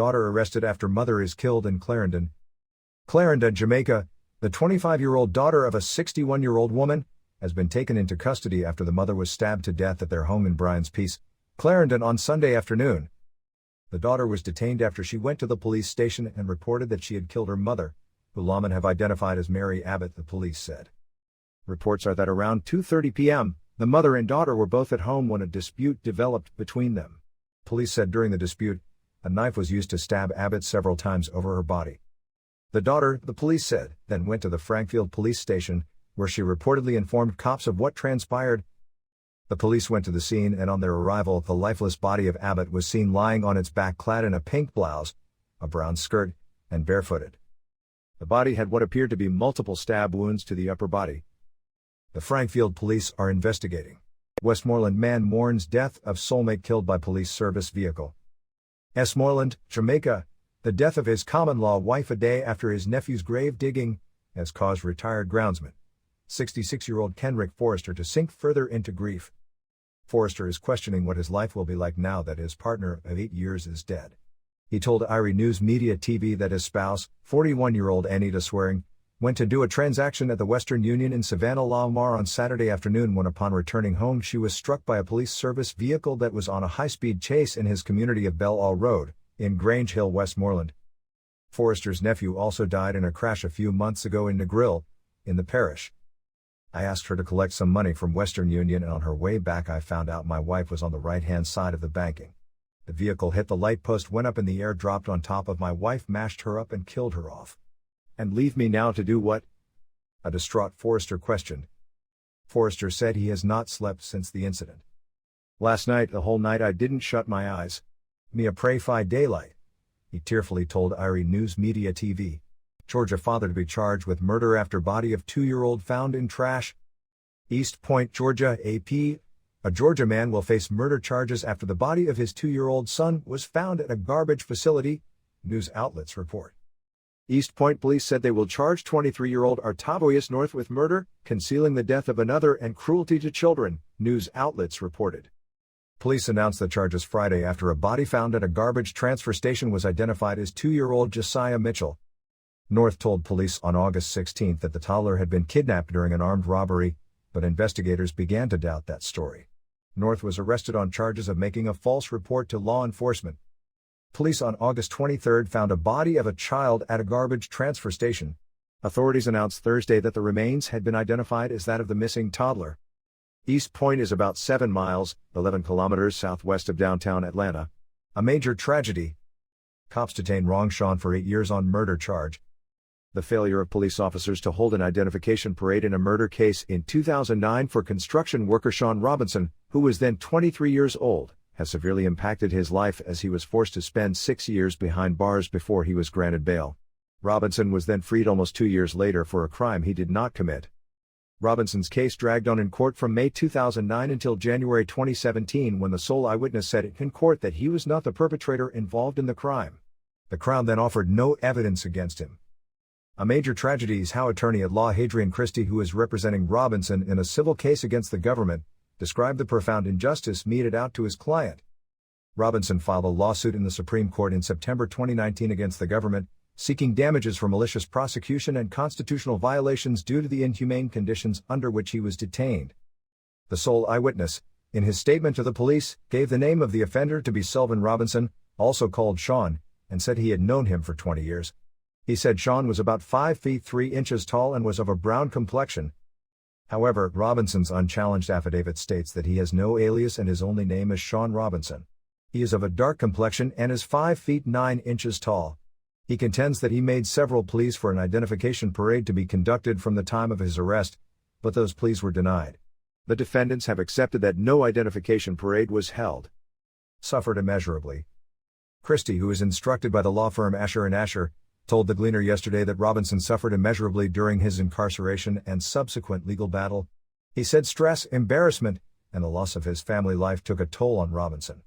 Daughter arrested after mother is killed in Clarendon. Clarendon, Jamaica. The 25-year-old daughter of a 61-year-old woman has been taken into custody after the mother was stabbed to death at their home in Bryans Peace, Clarendon on Sunday afternoon. The daughter was detained after she went to the police station and reported that she had killed her mother, who lawmen have identified as Mary Abbott, the police said. Reports are that around 2:30 p.m., the mother and daughter were both at home when a dispute developed between them. Police said during the dispute, a knife was used to stab Abbott several times over her body. The daughter, the police said, then went to the Frankfield police station, where she reportedly informed cops of what transpired. The police went to the scene and on their arrival, the lifeless body of Abbott was seen lying on its back clad in a pink blouse, a brown skirt, and barefooted. The body had what appeared to be multiple stab wounds to the upper body. The Frankfield police are investigating. Westmoreland man mourns death of soulmate killed by police service vehicle. Westmoreland, Jamaica. The death of his common-law wife a day after his nephew's grave digging has caused retired groundsman, 66-year-old Kenrick Forrester, to sink further into grief. Forrester is questioning what his life will be like now that his partner of 8 years is dead. He told Irie News Media TV that his spouse, 41-year-old Anita Swearing, went to do a transaction at the Western Union in Savannah, Lamar on Saturday afternoon when upon returning home she was struck by a police service vehicle that was on a high-speed chase in his community of Belle All Road, in Grange Hill, Westmoreland. Forrester's nephew also died in a crash a few months ago in Negril, in the parish. I asked her to collect some money from Western Union and on her way back I found out my wife was on the right-hand side of the banking. The vehicle hit the light post, went up in the air, dropped on top of my wife, mashed her up and killed her off. And leave me now to do what? A distraught Forrester questioned. Forrester said he has not slept since the incident. Last night, the whole night I didn't shut my eyes. Me a pray fi daylight, he tearfully told Irie News Media TV. Georgia father to be charged with murder after body of 2-year-old found in trash. East Point, Georgia, AP. A Georgia man will face murder charges after the body of his 2-year-old son was found at a garbage facility, news outlets report. East Point police said they will charge 23-year-old Artavius North with murder, concealing the death of another and cruelty to children, news outlets reported. Police announced the charges Friday after a body found at a garbage transfer station was identified as 2-year-old Josiah Mitchell. North told police on August 16 that the toddler had been kidnapped during an armed robbery, but investigators began to doubt that story. North was arrested on charges of making a false report to law enforcement. Police on August 23 found a body of a child at a garbage transfer station. Authorities announced Thursday that the remains had been identified as that of the missing toddler. East Point is about 7 miles, 11 kilometers southwest of downtown Atlanta. A major tragedy. Cops detain Rong Sean for 8 years on murder charge. The failure of police officers to hold an identification parade in a murder case in 2009 for construction worker Sean Robinson, who was then 23 years old, has severely impacted his life as he was forced to spend 6 years behind bars before he was granted bail. Robinson was then freed almost 2 years later for a crime he did not commit. Robinson's case dragged on in court from May 2009 until January 2017 when the sole eyewitness said in court that he was not the perpetrator involved in the crime. The Crown then offered no evidence against him. A major tragedy is how attorney-at-law Hadrian Christie, who is representing Robinson in a civil case against the government, described the profound injustice meted out to his client. Robinson filed a lawsuit in the Supreme Court in September 2019 against the government, seeking damages for malicious prosecution and constitutional violations due to the inhumane conditions under which he was detained. The sole eyewitness, in his statement to the police, gave the name of the offender to be Selvin Robinson, also called Sean, and said he had known him for 20 years. He said Sean was about 5 feet 3 inches tall and was of a brown complexion. However, Robinson's unchallenged affidavit states that he has no alias and his only name is Sean Robinson. He is of a dark complexion and is 5 feet 9 inches tall. He contends that he made several pleas for an identification parade to be conducted from the time of his arrest, but those pleas were denied. The defendants have accepted that no identification parade was held. Suffered immeasurably. Christie, who is instructed by the law firm Asher & Asher, told the Gleaner yesterday that Robinson suffered immeasurably during his incarceration and subsequent legal battle. He said stress, embarrassment, and the loss of his family life took a toll on Robinson.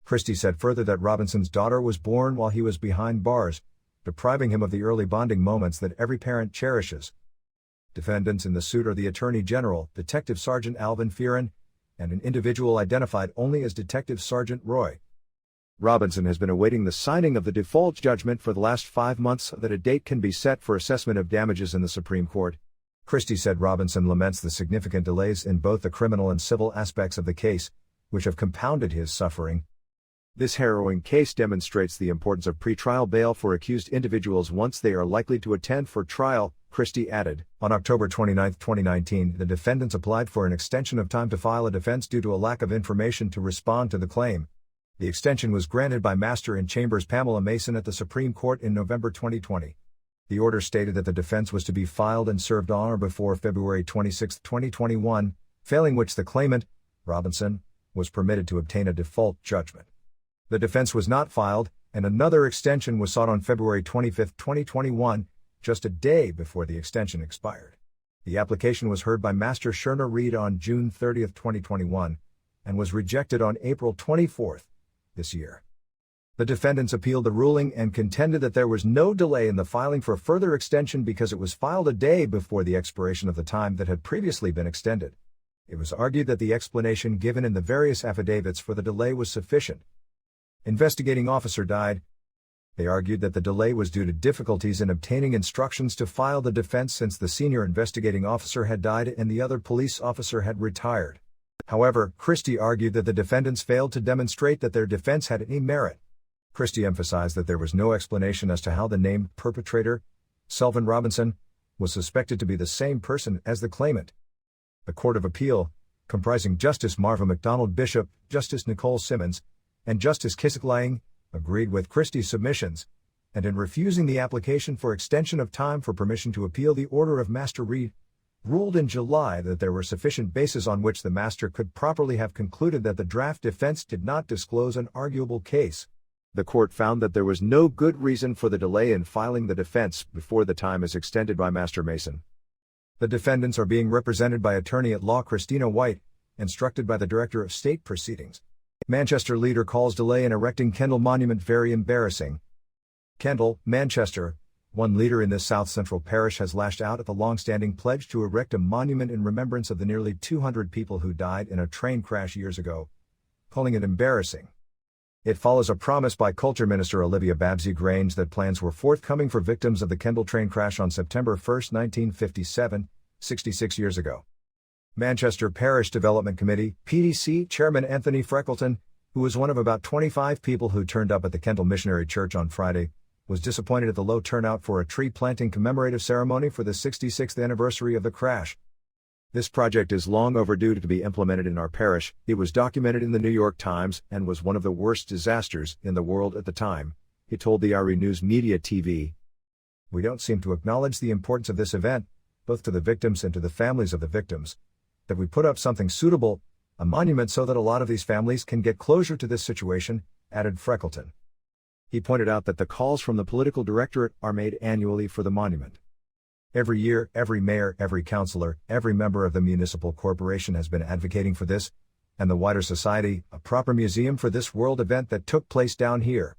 Christie said further that Robinson's daughter was born while he was behind bars, depriving him of the early bonding moments that every parent cherishes. Defendants in the suit are the Attorney General, Detective Sergeant Alvin Fearon, and an individual identified only as Detective Sergeant Roy. Robinson has been awaiting the signing of the default judgment for the last 5 months so that a date can be set for assessment of damages in the Supreme Court. Christie said Robinson laments the significant delays in both the criminal and civil aspects of the case, which have compounded his suffering. This harrowing case demonstrates the importance of pretrial bail for accused individuals once they are likely to attend for trial, Christie added. On October 29, 2019, the defendants applied for an extension of time to file a defense due to a lack of information to respond to the claim. The extension was granted by Master in Chambers Pamela Mason at the Supreme Court in November 2020. The order stated that the defense was to be filed and served on or before February 26, 2021, failing which the claimant, Robinson, was permitted to obtain a default judgment. The defense was not filed, and another extension was sought on February 25, 2021, just a day before the extension expired. The application was heard by Master Sherna Reed on June 30, 2021, and was rejected on April 24 this year. The defendants appealed the ruling and contended that there was no delay in the filing for further extension because it was filed a day before the expiration of the time that had previously been extended. It was argued that the explanation given in the various affidavits for the delay was sufficient. Investigating officer died. They argued that the delay was due to difficulties in obtaining instructions to file the defense since the senior investigating officer had died and the other police officer had retired. However, Christie argued that the defendants failed to demonstrate that their defense had any merit. Christie emphasized that there was no explanation as to how the named perpetrator, Selvin Robinson, was suspected to be the same person as the claimant. The Court of Appeal, comprising Justice Marva MacDonald Bishop, Justice Nicole Simmons, and Justice Kissack Lang, agreed with Christie's submissions, and in refusing the application for extension of time for permission to appeal the order of Master Reed, ruled in July that there were sufficient bases on which the Master could properly have concluded that the draft defense did not disclose an arguable case. The court found that there was no good reason for the delay in filing the defense before the time is extended by Master Mason. The defendants are being represented by attorney-at-law Christina White, instructed by the Director of State Proceedings. Manchester leader calls delay in erecting Kendall Monument very embarrassing. Kendall, Manchester, one leader in this South Central parish has lashed out at the long-standing pledge to erect a monument in remembrance of the nearly 200 people who died in a train crash years ago, calling it embarrassing. It follows a promise by Culture Minister Olivia Babsey-Grange that plans were forthcoming for victims of the Kendall train crash on September 1, 1957, 66 years ago. Manchester Parish Development Committee (PDC) Chairman Anthony Freckleton, who was one of about 25 people who turned up at the Kendall Missionary Church on Friday, was disappointed at the low turnout for a tree planting commemorative ceremony for the 66th anniversary of the crash. This project is long overdue to be implemented in our parish. It was documented in the New York Times and was one of the worst disasters in the world at the time, he told the IRI News Media TV. We don't seem to acknowledge the importance of this event, both to the victims and to the families of the victims, that we put up something suitable, a monument so that a lot of these families can get closure to this situation, added Freckleton. He pointed out that the calls from the political directorate are made annually for the monument. Every year, every mayor, every councillor, every member of the municipal corporation has been advocating for this, and the wider society, a proper museum for this world event that took place down here.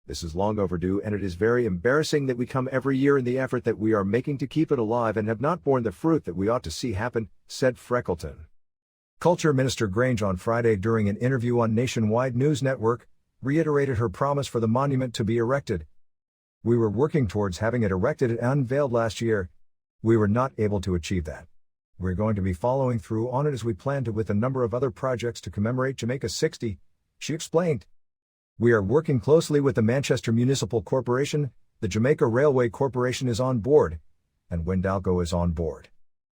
This is long overdue, and it is very embarrassing that we come every year in the effort that we are making to keep it alive and have not borne the fruit that we ought to see happen, said Freckleton. Culture Minister Grange on Friday during an interview on Nationwide News Network, reiterated her promise for the monument to be erected. We were working towards having it erected and unveiled last year. We were not able to achieve that. We're going to be following through on it as we plan to with a number of other projects to commemorate Jamaica 60, she explained. We are working closely with the Manchester Municipal Corporation, the Jamaica Railway Corporation is on board, and Wendalco is on board.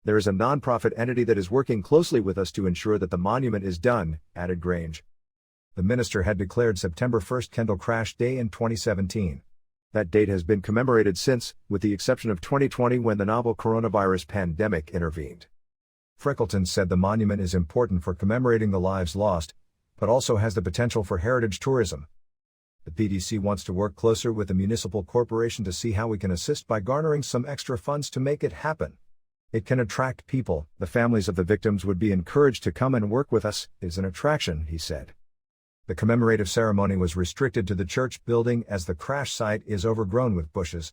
There is a non-profit entity that is working closely with us to ensure that the monument is done, added Grange. The minister had declared September 1 Kendall Crash Day in 2017. That date has been commemorated since, with the exception of 2020 when the novel coronavirus pandemic intervened. Freckleton said the monument is important for commemorating the lives lost, but also has the potential for heritage tourism. The PDC wants to work closer with the municipal corporation to see how we can assist by garnering some extra funds to make it happen. It can attract people, the families of the victims would be encouraged to come and work with us, it is an attraction, he said. The commemorative ceremony was restricted to the church building as the crash site is overgrown with bushes.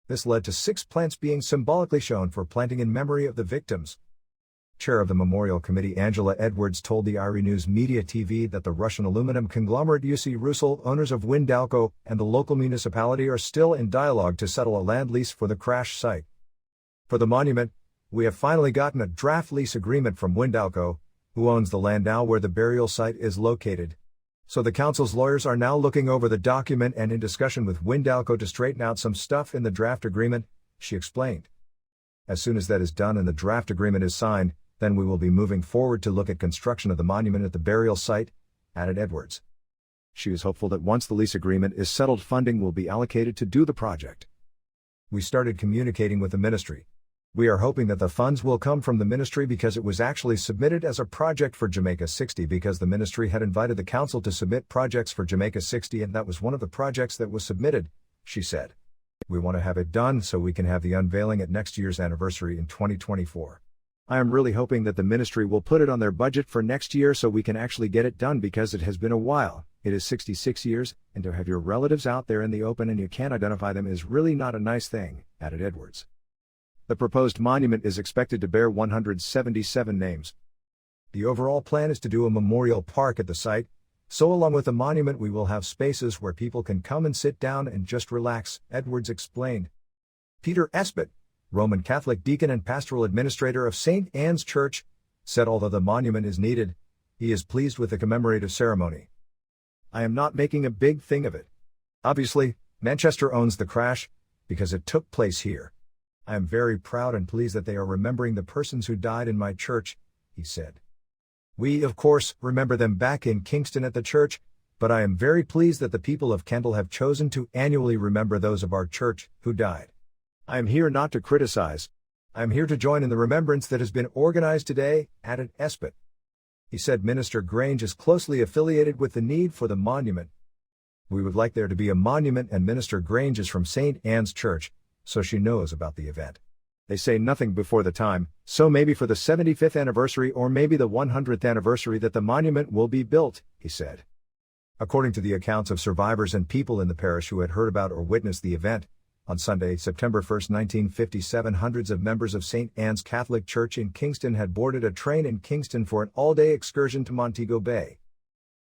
This led to 6 plants being symbolically shown for planting in memory of the victims. Chair of the Memorial Committee Angela Edwards told the IRI News Media TV that the Russian aluminum conglomerate UC Rusal, owners of Windalco, and the local municipality are still in dialogue to settle a land lease for the crash site. For the monument, we have finally gotten a draft lease agreement from Windalco, who owns the land now where the burial site is located. So the council's lawyers are now looking over the document and in discussion with Windalco to straighten out some stuff in the draft agreement, she explained. As soon as that is done and the draft agreement is signed, then we will be moving forward to look at construction of the monument at the burial site, added Edwards. She is hopeful that once the lease agreement is settled, funding will be allocated to do the project. We started communicating with the ministry. We are hoping that the funds will come from the ministry because it was actually submitted as a project for Jamaica 60 because the ministry had invited the council to submit projects for Jamaica 60 and that was one of the projects that was submitted, she said. We want to have it done so we can have the unveiling at next year's anniversary in 2024. I am really hoping that the ministry will put it on their budget for next year so we can actually get it done because it has been a while. It is 66 years, and to have your relatives out there in the open and you can't identify them is really not a nice thing, added Edwards. The proposed monument is expected to bear 177 names. The overall plan is to do a memorial park at the site, so along with the monument we will have spaces where people can come and sit down and just relax, Edwards explained. Peter Espet, Roman Catholic deacon and pastoral administrator of St. Anne's Church, said although the monument is needed, he is pleased with the commemorative ceremony. I am not making a big thing of it. Obviously, Manchester owns the crash, because it took place here. I am very proud and pleased that they are remembering the persons who died in my church, he said. We, of course, remember them back in Kingston at the church, but I am very pleased that the people of Kendal have chosen to annually remember those of our church who died. I am here not to criticize. I am here to join in the remembrance that has been organized today, added Espet. He said Minister Grange is closely affiliated with the need for the monument. We would like there to be a monument and Minister Grange is from St. Anne's Church, so she knows about the event. They say nothing before the time, so maybe for the 75th anniversary or maybe the 100th anniversary that the monument will be built, he said. According to the accounts of survivors and people in the parish who had heard about or witnessed the event, on Sunday, September 1, 1957, hundreds of members of St. Anne's Catholic Church in Kingston had boarded a train in Kingston for an all-day excursion to Montego Bay.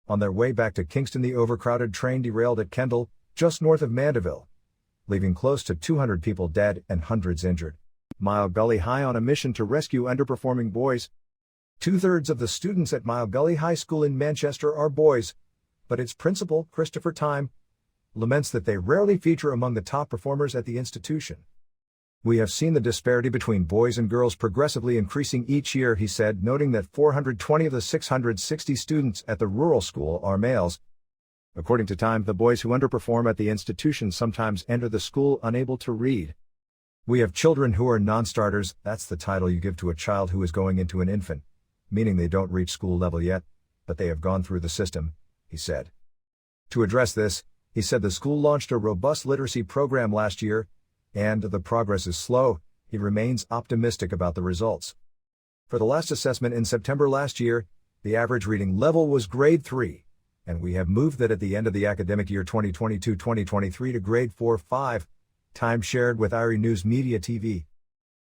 On their way back to Kingston, the overcrowded train derailed at Kendal, just north of Mandeville, leaving close to 200 people dead and hundreds injured. Mile Gully High on a mission to rescue underperforming boys. 2/3 of the students at Mile Gully High School in Manchester are boys, but its principal, Christopher Time, laments that they rarely feature among the top performers at the institution. We have seen the disparity between boys and girls progressively increasing each year, he said, noting that 420 of the 660 students at the rural school are males. According to Time, the boys who underperform at the institution sometimes enter the school unable to read. We have children who are non-starters, that's the title you give to a child who is going into an infant, meaning they don't reach school level yet, but they have gone through the system, he said. To address this, he said the school launched a robust literacy program last year, and the progress is slow. He remains optimistic about the results. For the last assessment in September last year, the average reading level was grade 3, and we have moved that at the end of the academic year 2022-2023 to grade 4-5, Time shared with IRI News Media TV.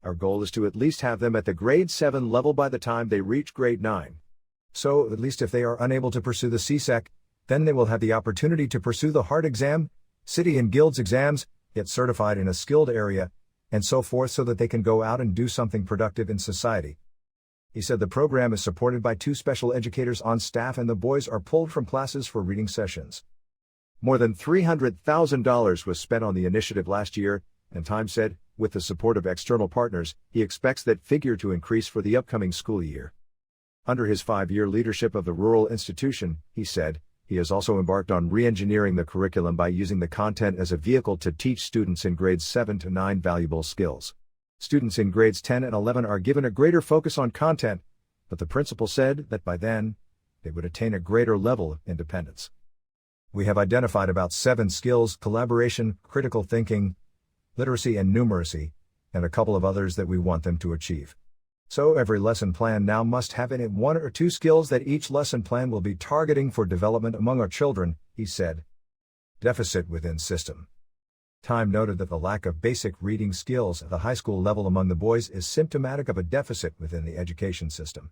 Our goal is to at least have them at the grade 7 level by the time they reach grade 9. So, at least if they are unable to pursue the CSEC, then they will have the opportunity to pursue the HART exam, city and guilds exams, get certified in a skilled area, and so forth so that they can go out and do something productive in society. He said the program is supported by 2 special educators on staff and the boys are pulled from classes for reading sessions. More than $300,000 was spent on the initiative last year, and Time said, with the support of external partners, he expects that figure to increase for the upcoming school year. Under his 5-year leadership of the rural institution, he said, he has also embarked on re-engineering the curriculum by using the content as a vehicle to teach students in grades 7 to 9 valuable skills. Students in grades 10 and 11 are given a greater focus on content, but the principal said that by then, they would attain a greater level of independence. We have identified about 7 skills: collaboration, critical thinking, literacy and numeracy, and a couple of others that we want them to achieve. So every lesson plan now must have in it 1 or 2 skills that each lesson plan will be targeting for development among our children, he said. Deficit within system. Time noted that the lack of basic reading skills at the high school level among the boys is symptomatic of a deficit within the education system.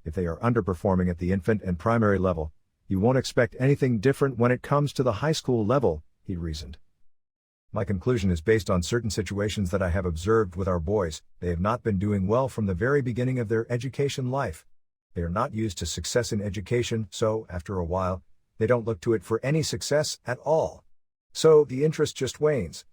If they are underperforming at the infant and primary level, you won't expect anything different when it comes to the high school level, he reasoned. My conclusion is based on certain situations that I have observed with our boys. They have not been doing well from the very beginning of their education life. They are not used to success in education, so, after a while, they don't look to it for any success at all. So, the interest just wanes.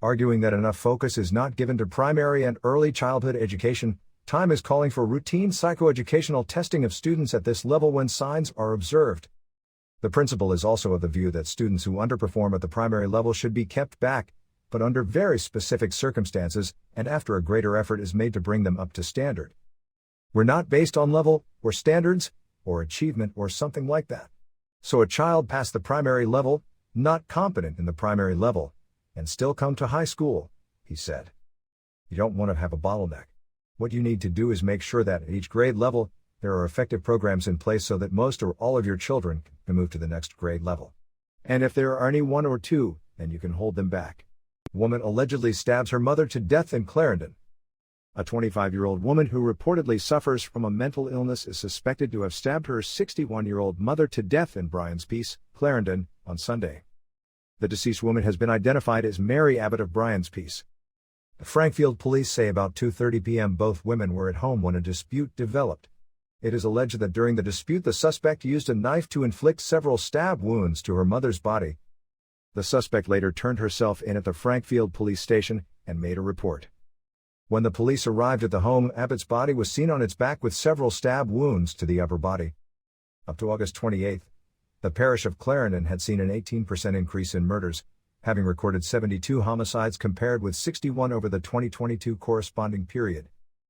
Arguing that enough focus is not given to primary and early childhood education, Time is calling for routine psychoeducational testing of students at this level when signs are observed. The principal is also of the view that students who underperform at the primary level should be kept back, but under very specific circumstances and after a greater effort is made to bring them up to standard. We're not based on level, or standards, or achievement or something like that. So a child past the primary level, not competent in the primary level, and still come to high school, he said. You don't want to have a bottleneck. What you need to do is make sure that at each grade level, there are effective programs in place so that most or all of your children can move to the next grade level. And if there are any one or two, then you can hold them back. Woman allegedly stabs her mother to death in Clarendon. A 25-year-old woman who reportedly suffers from a mental illness is suspected to have stabbed her 61-year-old mother to death in Bryans Peace, Clarendon, on Sunday. The deceased woman has been identified as Mary Abbott of Bryans Peace. The Frankfield police say about 2:30 p.m. both women were at home when a dispute developed. It is alleged that during the dispute the suspect used a knife to inflict several stab wounds to her mother's body. The suspect later turned herself in at the Frankfield police station and made a report. When the police arrived at the home, Abbott's body was seen on its back with several stab wounds to the upper body. Up to August 28, the parish of Clarendon had seen an 18% increase in murders, having recorded 72 homicides compared with 61 over the 2022 corresponding period.